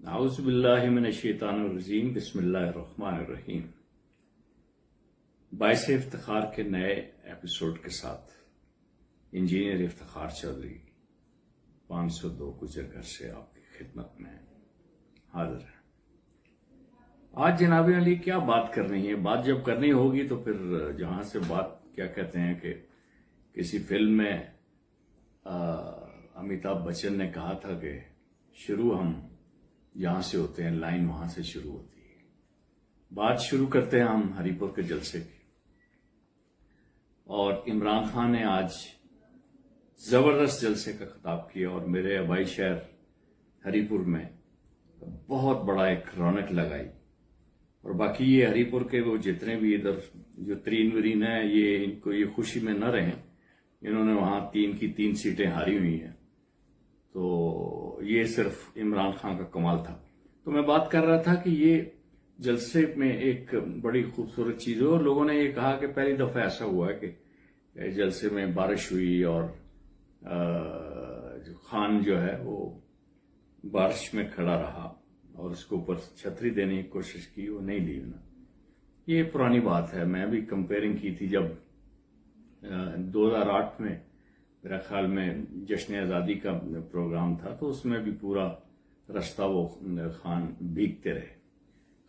اعوذ باللہ من الشیطان الرجیم بسم اللہ الرحمن الرحیم۔ باعث افتخار کے نئے ایپیسوڈ کے ساتھ انجینئر افتخار چودھری 502 گجر گھر سے آپ کی خدمت میں حاضر ہے۔ آج جناب علی کیا بات کرنی ہے؟ بات جب کرنی ہوگی تو پھر جہاں سے بات کیا کہتے ہیں کہ کسی فلم میں امیتابھ بچن نے کہا تھا کہ شروع ہم جہاں سے ہوتے ہیں، لائن وہاں سے شروع ہوتی ہے۔ بات شروع کرتے ہیں ہم ہری پور کے جلسے کی، اور عمران خان نے آج زبردست جلسے کا خطاب کیا اور میرے آبائی شہر ہری پور میں بہت بڑا ایک رونق لگائی۔ اور باقی یہ ہری پور کے وہ جتنے بھی ادھر جو ترین ورین ہیں، یہ ان کو یہ خوشی میں نہ رہیں، انہوں نے وہاں 3 کی 3 سیٹیں ہاری ہوئی ہیں، تو یہ صرف عمران خان کا کمال تھا۔ تو میں بات کر رہا تھا کہ یہ جلسے میں ایک بڑی خوبصورت چیز ہے، اور لوگوں نے یہ کہا کہ پہلی دفعہ ایسا ہوا ہے کہ جلسے میں بارش ہوئی اور خان جو ہے وہ بارش میں کھڑا رہا اور اس کو اوپر چھتری دینے کی کوشش کی، وہ نہیں لی نا۔ یہ پرانی بات ہے، میں بھی کمپیئرنگ کی تھی جب 2008 میں میرا خیال میں جشن آزادی کا پروگرام تھا، تو اس میں بھی پورا رستہ وہ خان بھیگتے رہے۔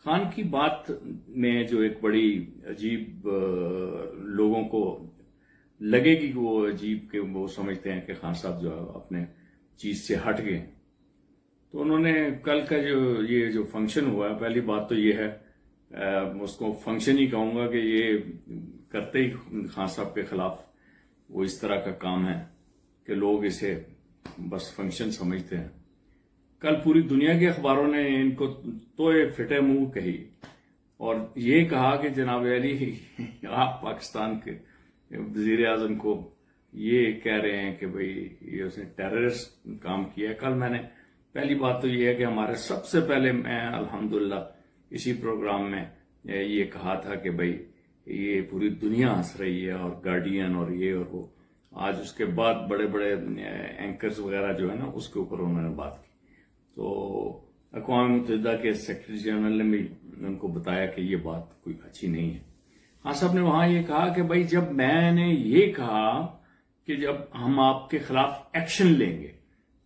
خان کی بات میں جو ایک بڑی عجیب لوگوں کو لگے گی کہ وہ عجیب کہ وہ سمجھتے ہیں کہ خان صاحب جو ہے اپنے چیز سے ہٹ گئے، تو انہوں نے کل کا یہ جو فنکشن ہوا ہے، پہلی بات تو یہ ہے، اس کو فنکشن ہی کہوں گا کہ یہ کرتے ہی خان صاحب کے خلاف وہ اس طرح کا کام ہے کہ لوگ اسے بس فنکشن سمجھتے ہیں۔ کل پوری دنیا کے اخباروں نے ان کو توئے پھٹے منہ کہی اور یہ کہا کہ جناب علی آپ پاکستان کے وزیر اعظم کو یہ کہہ رہے ہیں کہ بھئی یہ اس نے ٹیررسٹ کام کیا ہے۔ کل میں نے پہلی بات تو یہ ہے کہ ہمارے سب سے پہلے میں الحمدللہ اسی پروگرام میں یہ کہا تھا کہ بھئی یہ پوری دنیا ہنس رہی ہے اور گارڈین اور یہ اور وہ۔ آج اس کے بعد بڑے بڑے اینکرز وغیرہ جو ہے نا، اس کے اوپر انہوں نے بات کی، تو اقوام متحدہ کے سیکرٹری جنرل نے بھی ان کو بتایا کہ یہ بات کوئی اچھی نہیں ہے۔ خان صاحب نے وہاں یہ کہا کہ بھائی جب میں نے یہ کہا کہ جب ہم آپ کے خلاف ایکشن لیں گے،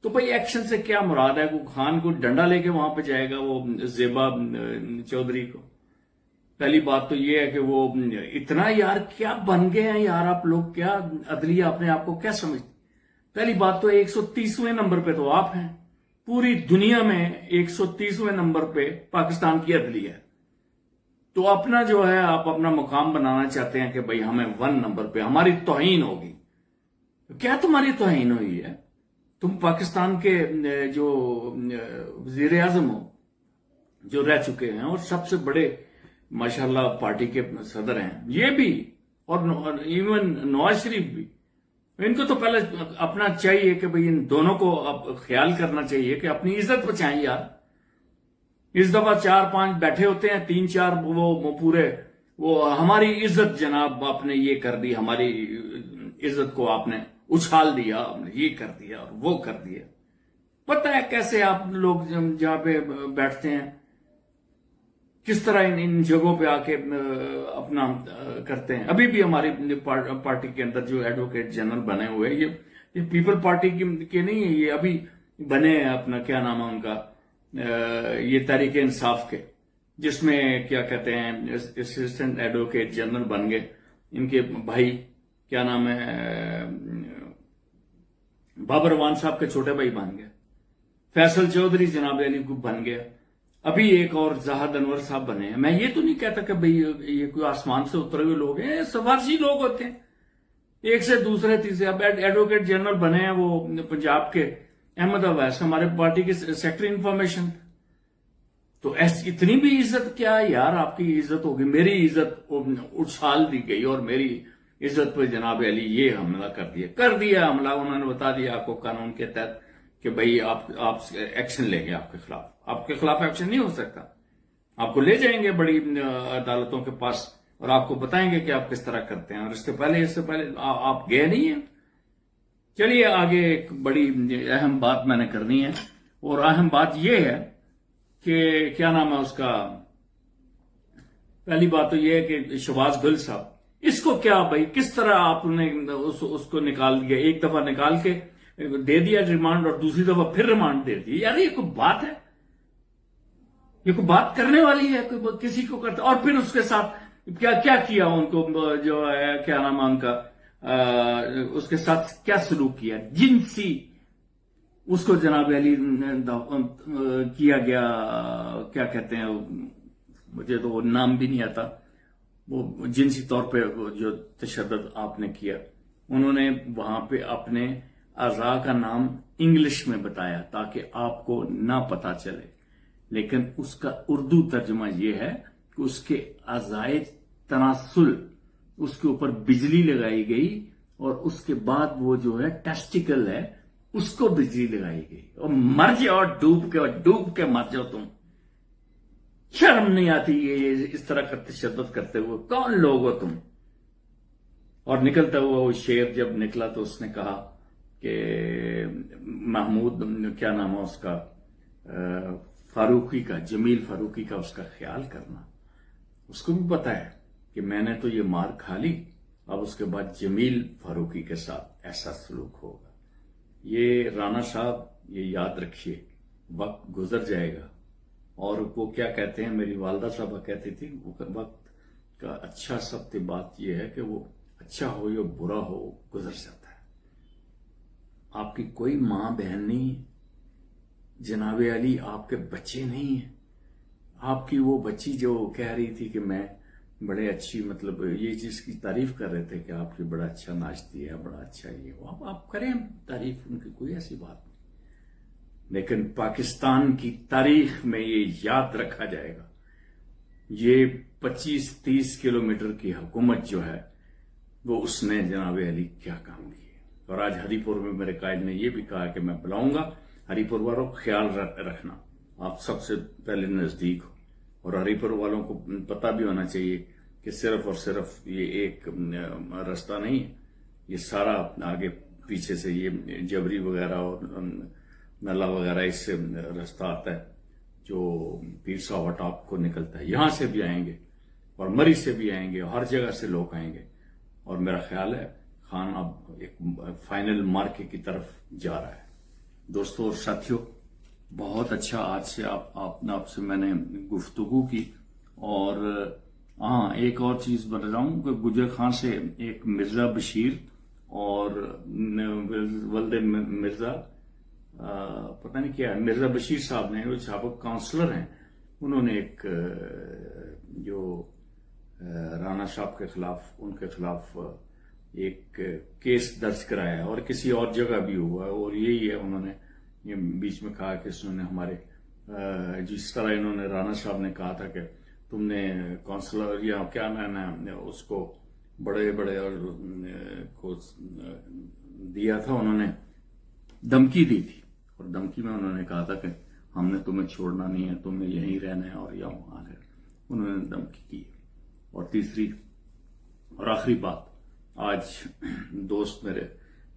تو بھائی ایکشن سے کیا مراد ہے؟ وہ خان کو ڈنڈا لے کے وہاں پہ جائے گا وہ زیبا چودھری کو؟ پہلی بات تو یہ ہے کہ وہ اتنا یار کیا بن گئے ہیں یار آپ لوگ، کیا عدلیہ اپنے آپ کو کیا سمجھتے؟ پہلی بات تو 130ویں نمبر پہ تو آپ ہیں، پوری دنیا میں 130ویں نمبر پہ پاکستان کی عدلیہ ہے، تو اپنا جو ہے آپ اپنا مقام بنانا چاہتے ہیں کہ بھئی ہمیں 1 نمبر پہ ہماری توہین ہوگی۔ کیا تمہاری توہین ہوئی ہے؟ تم پاکستان کے جو وزیر اعظم ہو، جو رہ چکے ہیں اور سب سے بڑے ماشاءاللہ پارٹی کے صدر ہیں، یہ بھی اور ایون نواز شریف بھی، ان کو تو پہلے اپنا چاہیے کہ بھئی ان دونوں کو اب خیال کرنا چاہیے کہ اپنی عزت بچائیں یار۔ اس دفعہ 4-5 بیٹھے ہوتے ہیں، 3-4 وہ پورے وہ ہماری عزت جناب آپ نے یہ کر دی، ہماری عزت کو آپ نے اچھال دیا، آپ نے یہ کر دیا اور وہ کر دیا۔ پتہ ہے کیسے آپ لوگ جہاں پہ بیٹھتے ہیں کس طرح ان جگہوں پہ آ کے اپنا کرتے ہیں۔ ابھی بھی ہماری پارٹی کے اندر جو ایڈوکیٹ جنرل بنے ہوئے ہیں، یہ پیپل پارٹی کے نہیں ہیں، یہ ابھی بنے ہیں، اپنا کیا نام ہے ان کا، یہ تحریک انصاف کے، جس میں کیا کہتے ہیں اسسٹنٹ ایڈوکیٹ جنرل بن گئے ان کے بھائی، کیا نام ہے، بابر وان صاحب کے چھوٹے بھائی بن گئے، فیصل چودھری جناب علی کو بن گیا، ابھی ایک اور زاہد انور صاحب بنے ہیں۔ میں یہ تو نہیں کہتا کہ بھئی یہ کوئی آسمان سے اترے ہوئے لوگ ہیں، سفارشی لوگ ہوتے ہیں، ایک سے دوسرے تیسرے۔ اب ایڈوکیٹ جنرل بنے ہیں وہ پنجاب کے احمد اویس، ہمارے پارٹی کے سیکرٹری انفارمیشن، تو اتنی بھی عزت کیا یار آپ کی عزت ہوگی؟ میری عزت اچھال دی گئی اور میری عزت پہ جناب علی یہ حملہ کر دیا حملہ، انہوں نے بتا دیا آپ کو قانون کے تحت کہ بھئی آپ ایکشن لیں گے، آپ کے خلاف ایکشن نہیں ہو سکتا، آپ کو لے جائیں گے بڑی عدالتوں کے پاس اور آپ کو بتائیں گے کہ آپ کس طرح کرتے ہیں، اور اس سے پہلے آپ گئے نہیں ہیں۔ چلیے آگے ایک بڑی اہم بات میں نے کرنی ہے، اور اہم بات یہ ہے کہ کیا نام ہے اس کا، پہلی بات تو یہ ہے کہ شہباز گل صاحب، اس کو کیا بھائی کس طرح آپ نے اس کو نکال دیا، ایک دفعہ نکال کے دے دیا ریمانڈ اور دوسری دفعہ پھر ریمانڈ دے دیا؟ یار یہ کوئی بات ہے؟ یہ کوئی بات کرنے والی ہے؟ کوئی کسی کو کرتا؟ اور پھر اس کے ساتھ کیا کیا ان کو، جو ہے کیا نام ہے ان کا، اس کے ساتھ کیا سلوک کیا، جنسی اس کو جناب علی کیا گیا، کیا کہتے ہیں مجھے تو وہ نام بھی نہیں آتا، وہ جنسی طور پہ جو تشدد آپ نے کیا، انہوں نے وہاں پہ اپنے اعضاء کا نام انگلش میں بتایا تاکہ آپ کو نہ پتا چلے، لیکن اس کا اردو ترجمہ یہ ہے کہ اس کے اعضائے تناسل، اس کے اوپر بجلی لگائی گئی اور اس کے بعد وہ جو ہے ٹیسٹیکل ہے اس کو بجلی لگائی گئی، اور مر جاؤ ڈوب کے مر جاؤ تم، شرم نہیں آتی یہ اس طرح کا تشدد کرتے ہوئے؟ کون لوگ ہو تم؟ اور نکلتا ہوا وہ شیر جب نکلا تو اس نے کہا کہ محمود کیا نام ہے اس کا، فاروقی کا، جمیل فاروقی کا اس کا خیال کرنا۔ اس کو بھی پتا ہے کہ میں نے تو یہ مار کھا لی، اب اس کے بعد جمیل فاروقی کے ساتھ ایسا سلوک ہوگا۔ یہ رانا صاحب یہ یاد رکھیے، وقت گزر جائے گا، اور وہ کیا کہتے ہیں، میری والدہ صاحبہ کہتی تھی، وقت کا اچھا سب بات یہ ہے کہ وہ اچھا ہو یا برا ہو گزر جاتا ہے۔ آپ کی کوئی ماں بہن نہیں ہے جناب علی، آپ کے بچے نہیں ہیں، آپ کی وہ بچی جو کہہ رہی تھی کہ میں بڑے اچھی، مطلب یہ چیز کی تعریف کر رہے تھے کہ آپ کی بڑا اچھا ناچتی ہے، بڑا اچھا یہ وہ، آپ کریں تعریف ان کی، کوئی ایسی بات نہیں، لیکن پاکستان کی تاریخ میں یہ یاد رکھا جائے گا، یہ 25-30 کلومیٹر کی حکومت جو ہے وہ اس نے جناب علی کیا کام کیے۔ اور آج ہری پور میں میرے قائد نے یہ بھی کہا کہ میں بلاؤں گا ہری پور والوں، خیال رکھنا، آپ سب سے پہلے نزدیک ہو، اور ہری پور والوں کو پتہ بھی ہونا چاہیے کہ صرف اور صرف یہ ایک راستہ نہیں ہے، یہ سارا آگے پیچھے سے یہ جبری وغیرہ اور نلا وغیرہ اس سے راستہ آتا ہے جو پیر صاحب ٹاپ کو نکلتا ہے، یہاں سے بھی آئیں گے اور مری سے بھی آئیں گے، ہر جگہ سے لوگ آئیں گے، اور میرا خیال ہے خان اب ایک فائنل مارکے کی طرف جا رہا ہے۔ دوستوں اور ساتھیوں، بہت اچھا آج سے آپ سے میں نے گفتگو کی، اور ہاں ایک اور چیز بتا رہا ہوں کہ گجر خان سے ایک مرزا بشیر اور ولد مرزا پتہ نہیں کیا ہے، مرزا بشیر صاحب نے، وہ سابق کاؤنسلر ہیں، انہوں نے ایک جو رانا صاحب کے خلاف، ان کے خلاف ایک کیس درج کرایا ہے، اور کسی اور جگہ بھی ہوا ہے، اور یہی ہے، انہوں نے یہ بیچ میں کہا کہ انہوں نے ہمارے جس طرح انہوں نے رانا صاحب نے کہا تھا کہ تم نے کونسلر یا کیا نام اس کو بڑے کو دیا تھا، انہوں نے دھمکی دی تھی، اور دھمکی میں انہوں نے کہا تھا کہ ہم نے تمہیں چھوڑنا نہیں ہے، تم نے یہیں رہنا ہے اور یہاں آنا ہے، انہوں نے دھمکی کی۔ اور تیسری اور آخری بات، آج دوست میرے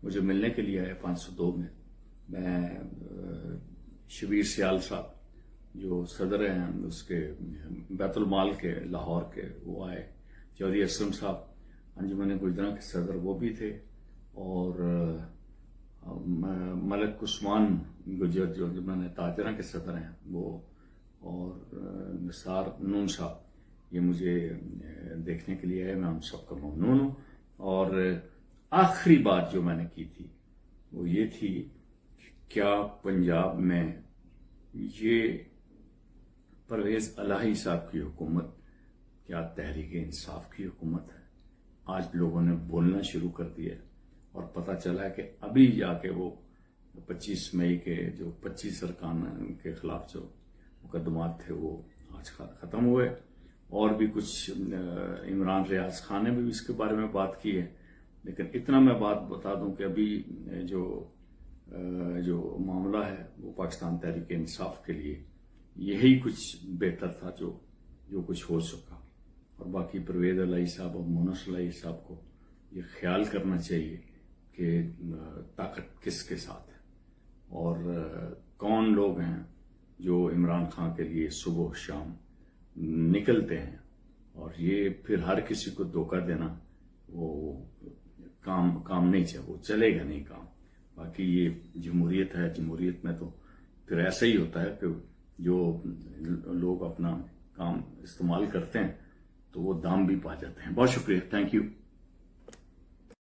مجھے ملنے کے لیے آئے 502 میں شبیر سیال صاحب جو صدر ہیں اس کے بیت المال کے لاہور کے، وہ آئے، چودھری اسلم صاحب انجمن گجراں کے صدر وہ بھی تھے، اور ملک عثمان گجر جو انجمن تاجراں کے صدر ہیں وہ، اور نثار نون صاحب، یہ مجھے دیکھنے کے لیے آئے، میں ہم سب کا ممنون ہوں۔ اور آخری بات جو میں نے کی تھی وہ یہ تھی کہ کیا پنجاب میں یہ پرویز الہی صاحب کی حکومت کیا تحریک انصاف کی حکومت ہے؟ آج لوگوں نے بولنا شروع کر دیا اور پتہ چلا ہے کہ ابھی جا کے وہ 25 مئی کے جو 25 ارکان کے خلاف جو مقدمات تھے وہ آج ختم ہوئے، اور بھی کچھ عمران ریاض خان نے بھی اس کے بارے میں بات کی ہے، لیکن اتنا میں بات بتا دوں کہ ابھی جو معاملہ ہے وہ پاکستان تحریک انصاف کے لیے یہی کچھ بہتر تھا جو کچھ ہو سکا، اور باقی پرویز الہی صاحب اور مونس الہی صاحب کو یہ خیال کرنا چاہیے کہ طاقت کس کے ساتھ ہے اور کون لوگ ہیں جو عمران خان کے لیے صبح شام نکلتے ہیں، اور یہ پھر ہر کسی کو دھوکہ دینا وہ کام نہیں چاہے، وہ چلے گا نہیں کام. باقی یہ جمہوریت ہے، جمہوریت میں تو پھر ایسا ہی ہوتا ہے کہ جو لوگ اپنا کام استعمال کرتے ہیں تو وہ دام بھی پا جاتے ہیں. بہت شکریہ، تھینک یو.